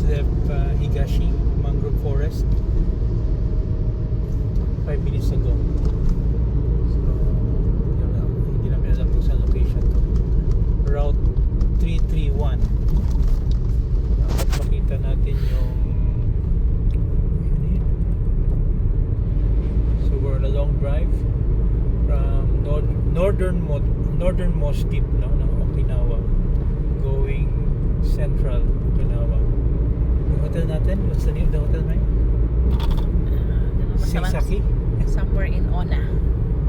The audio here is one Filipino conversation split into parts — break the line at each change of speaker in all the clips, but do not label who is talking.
left Higashi Mangrove Forest 5 minutes ago. So, yun lang. Hindi namin alam kung saan location to. Route 331. Dapat makita natin yung so we're on a long drive from northernmost tip ng Okinawa going central Okinawa. Yung hotel natin, what's the name of the hotel, May? Seisaki?
Somewhere in Onna.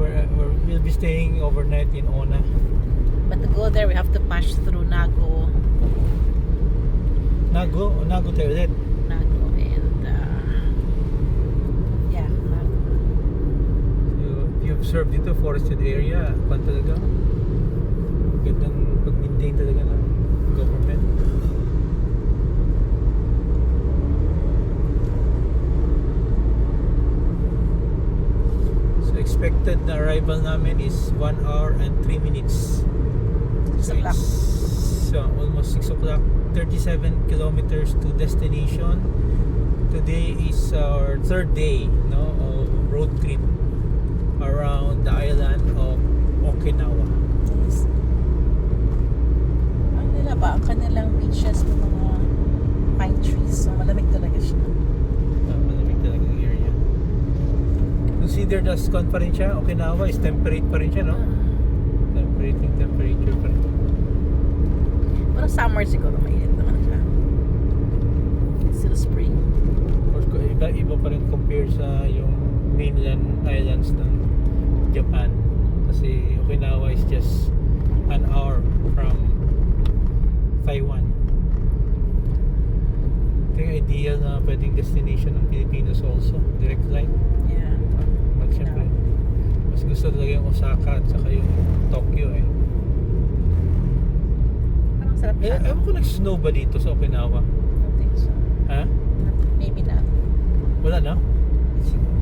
We'll be staying overnight in Onna.
But to go there, we have to pass through Nago.
Nago tayo ulit.
Nago and yeah, Nago.
So, if you observe dito, forested area, pan talaga. Gandang pag-maintain talaga ng government. So expected na arrival namin is 1 hour and 3 minutes.
6 o'clock.
So almost 6 o'clock. 37 kilometers to destination. Today is our third day, no, of road trip around the island of Okinawa.
Yes. Ano nila ba? Ang kanilang beaches ng mga pine trees. So malamig talaga siya.
Malamig talaga ang area. Considered as pa rin siya, Okinawa is temperate pa rin siya, no? Temperate yung temperature pa rin.
Pero summer siguro mainit naman siya. Still spring.
Of course, iba pa rin compare sa yung mainland islands ng Japan. Kasi Okinawa is just an hour from Taiwan. Ito yung ideal na pwedeng destination ng Pilipinas also. Direct line.
Yeah.
Siyempre, mas gusto talaga yung Osaka at saka yung Tokyo eh.
Parang sarap siya.
Ewan ko nag-snow ba dito sa Okinawa?
I don't think so.
Ha?
Maybe not.
Wala na?
Siguro.